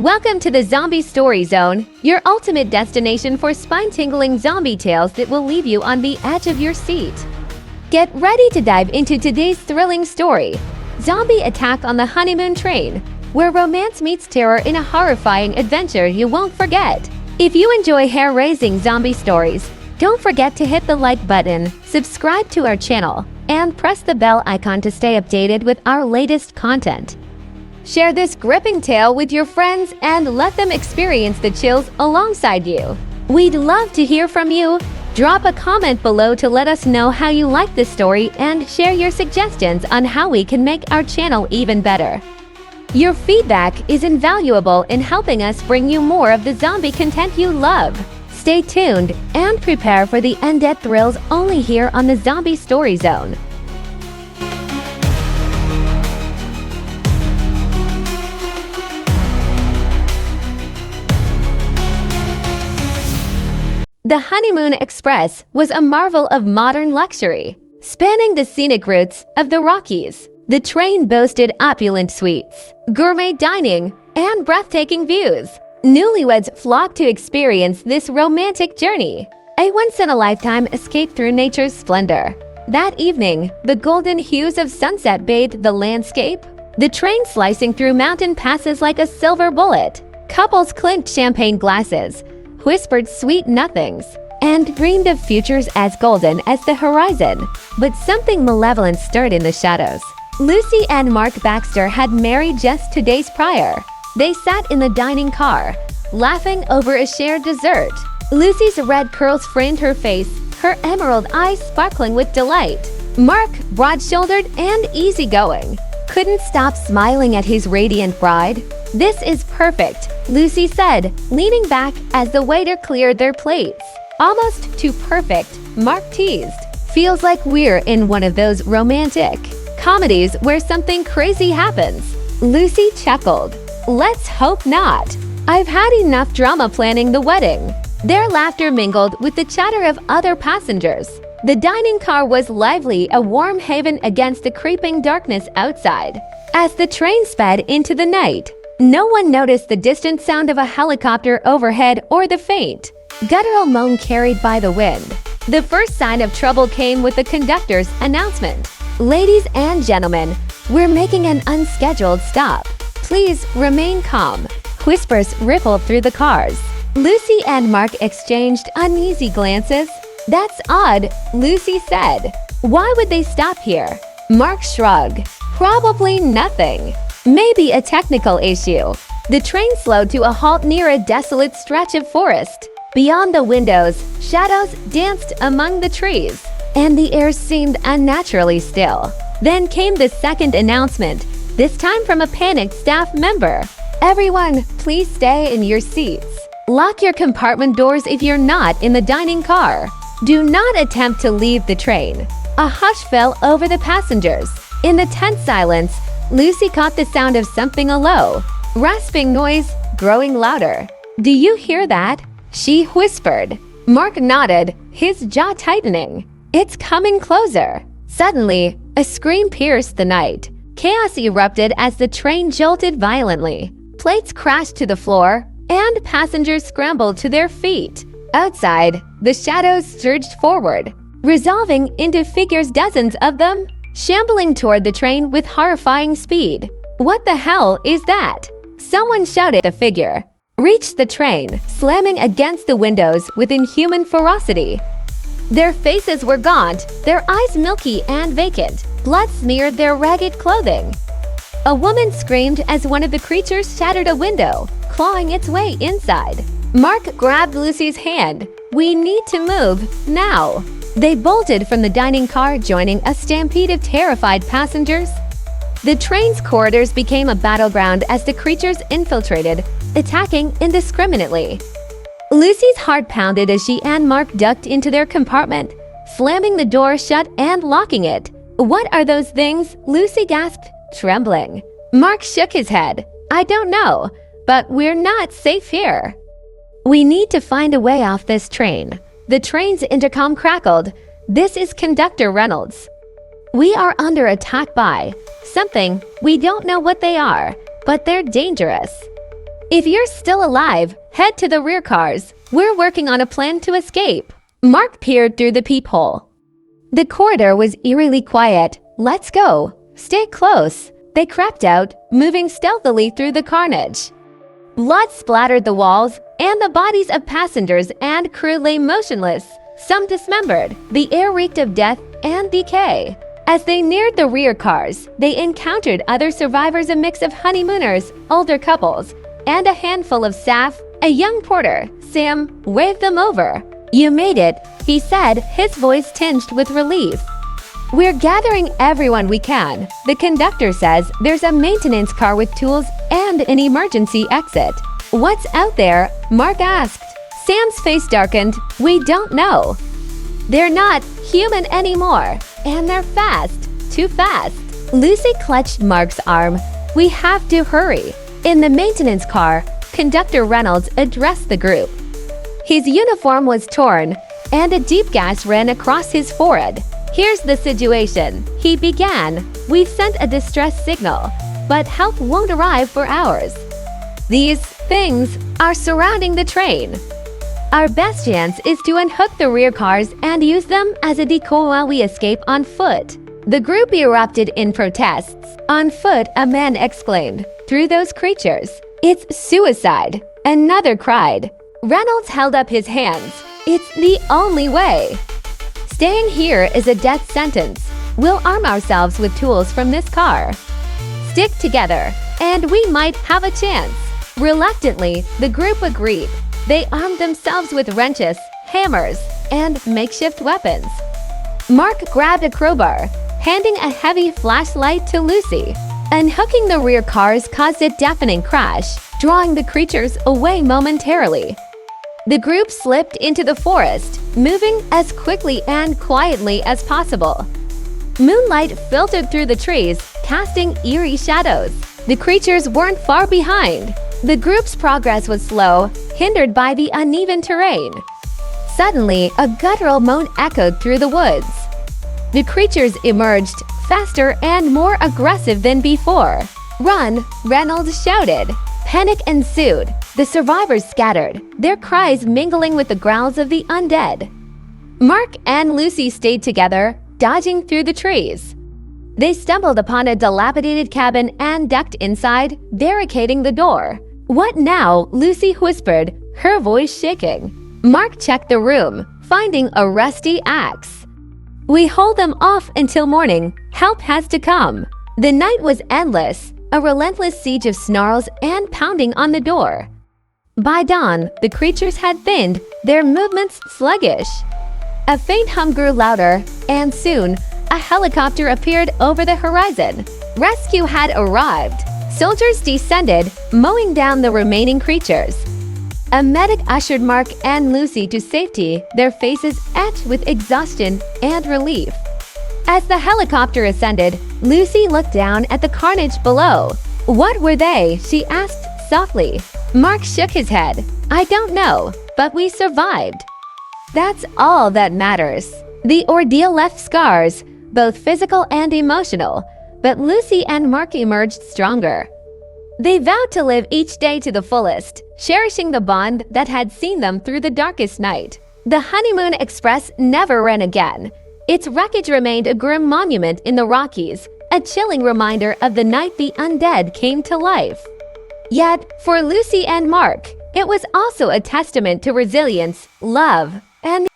Welcome to the Zombie Story Zone, your ultimate destination for spine-tingling zombie tales that will leave you on the edge of your seat. Get ready to dive into today's thrilling story, Zombie Attack on the Honeymoon Train, where romance meets terror in a horrifying adventure you won't forget. If you enjoy hair-raising zombie stories, don't forget to hit the like button, subscribe to our channel, and press the bell icon to stay updated with our latest content. Share this gripping tale with your friends and let them experience the chills alongside you. We'd love to hear from you. Drop a comment below to let us know how you like this story and share your suggestions on how we can make our channel even better. Your feedback is invaluable in helping us bring you more of the zombie content you love. Stay tuned and prepare for the undead thrills only here on the Zombie Story Zone. The Honeymoon Express was a marvel of modern luxury. Spanning the scenic routes of the Rockies, the train boasted opulent suites, gourmet dining, and breathtaking views. Newlyweds flocked to experience this romantic journey, a once-in-a-lifetime escape through nature's splendor. That evening, the golden hues of sunset bathed the landscape, the train slicing through mountain passes like a silver bullet. Couples clinked champagne glasses, whispered sweet nothings, and dreamed of futures as golden as the horizon. But something malevolent stirred in the shadows. Lucy and Mark Baxter had married just 2 days prior. They sat in the dining car, laughing over a shared dessert. Lucy's red curls framed her face, her emerald eyes sparkling with delight. Mark, broad-shouldered and easygoing, couldn't stop smiling at his radiant bride. "This is perfect," Lucy said, leaning back as the waiter cleared their plates. "Almost too perfect," Mark teased. "Feels like we're in one of those romantic comedies where something crazy happens." Lucy chuckled. "Let's hope not. I've had enough drama planning the wedding." Their laughter mingled with the chatter of other passengers. The dining car was lively, a warm haven against the creeping darkness outside. As the train sped into the night, no one noticed the distant sound of a helicopter overhead or the faint, guttural moan carried by the wind. The first sign of trouble came with the conductor's announcement. "Ladies and gentlemen, we're making an unscheduled stop. Please remain calm." Whispers rippled through the cars. Lucy and Mark exchanged uneasy glances. "That's odd," Lucy said. "Why would they stop here?" Mark shrugged. "Probably nothing. Maybe a technical issue." The train slowed to a halt near a desolate stretch of forest. Beyond the windows, shadows danced among the trees, and the air seemed unnaturally still. Then came the second announcement, this time from a panicked staff member. "Everyone, please stay in your seats. Lock your compartment doors if you're not in the dining car. Do not attempt to leave the train." A hush fell over the passengers. In the tense silence, Lucy caught the sound of something low, rasping noise growing louder. "Do you hear that?" she whispered. Mark nodded, his jaw tightening. "It's coming closer." Suddenly, a scream pierced the night. Chaos erupted as the train jolted violently. Plates crashed to the floor, and passengers scrambled to their feet. Outside, the shadows surged forward, resolving into figures, dozens of them, shambling toward the train with horrifying speed. "What the hell is that?" someone shouted. The figure reached the train, slamming against the windows with inhuman ferocity. Their faces were gaunt, their eyes milky and vacant. Blood smeared their ragged clothing. A woman screamed as one of the creatures shattered a window, clawing its way inside. Mark grabbed Lucy's hand. "We need to move, now." They bolted from the dining car, joining a stampede of terrified passengers. The train's corridors became a battleground as the creatures infiltrated, attacking indiscriminately. Lucy's heart pounded as she and Mark ducked into their compartment, slamming the door shut and locking it. "What are those things?" Lucy gasped, trembling. Mark shook his head. "I don't know, but we're not safe here. We need to find a way off this train." The train's intercom crackled. "This is Conductor Reynolds. We are under attack by something. We don't know what they are, but they're dangerous." If you're still alive, head to the rear cars. We're working on a plan to escape." Mark peered through the peephole. The corridor was eerily quiet. "Let's go. Stay close." They crept out, moving stealthily through the carnage. Blood splattered the walls, and the bodies of passengers and crew lay motionless, some dismembered. The air reeked of death and decay. As they neared the rear cars, they encountered other survivors, a mix of honeymooners, older couples, and a handful of staff. A young porter, Sam, waved them over. "You made it," he said, his voice tinged with relief. "We're gathering everyone we can. The conductor says there's a maintenance car with tools and an emergency exit." "What's out there?" Mark asked. Sam's face darkened. "We don't know. They're not human anymore, and they're fast, too fast." Lucy clutched Mark's arm. "We have to hurry." In the maintenance car, Conductor Reynolds addressed the group. His uniform was torn, and a deep gash ran across his forehead. "Here's the situation," he began. "We've sent a distress signal, but help won't arrive for hours. These things are surrounding the train. Our best chance is to unhook the rear cars and use them as a decoy while we escape on foot." The group erupted in protests. "On foot," a man exclaimed. "Through those creatures. It's suicide," another cried. Reynolds held up his hands. "It's the only way. Staying here is a death sentence. We'll arm ourselves with tools from this car. Stick together, and we might have a chance." Reluctantly, the group agreed. They armed themselves with wrenches, hammers, and makeshift weapons. Mark grabbed a crowbar, handing a heavy flashlight to Lucy. Unhooking the rear cars caused a deafening crash, drawing the creatures away momentarily. The group slipped into the forest, moving as quickly and quietly as possible. Moonlight filtered through the trees, casting eerie shadows. The creatures weren't far behind. The group's progress was slow, hindered by the uneven terrain. Suddenly, a guttural moan echoed through the woods. The creatures emerged, faster and more aggressive than before. "Run!" Reynolds shouted. Panic ensued. The survivors scattered, their cries mingling with the growls of the undead. Mark and Lucy stayed together, dodging through the trees. They stumbled upon a dilapidated cabin and ducked inside, barricading the door. "What now?" Lucy whispered, her voice shaking. Mark checked the room, finding a rusty axe. "We hold them off until morning. Help has to come." The night was endless, a relentless siege of snarls and pounding on the door. By dawn, the creatures had thinned, their movements sluggish. A faint hum grew louder, and soon, a helicopter appeared over the horizon. Rescue had arrived. Soldiers descended, mowing down the remaining creatures. A medic ushered Mark and Lucy to safety, their faces etched with exhaustion and relief. As the helicopter ascended, Lucy looked down at the carnage below. "What were they?" she asked softly. Mark shook his head. "I don't know, but we survived. That's all that matters." The ordeal left scars, both physical and emotional, but Lucy and Mark emerged stronger. They vowed to live each day to the fullest, cherishing the bond that had seen them through the darkest night. The Honeymoon Express never ran again. Its wreckage remained a grim monument in the Rockies, a chilling reminder of the night the undead came to life. Yet, for Lucy and Mark, it was also a testament to resilience, love, and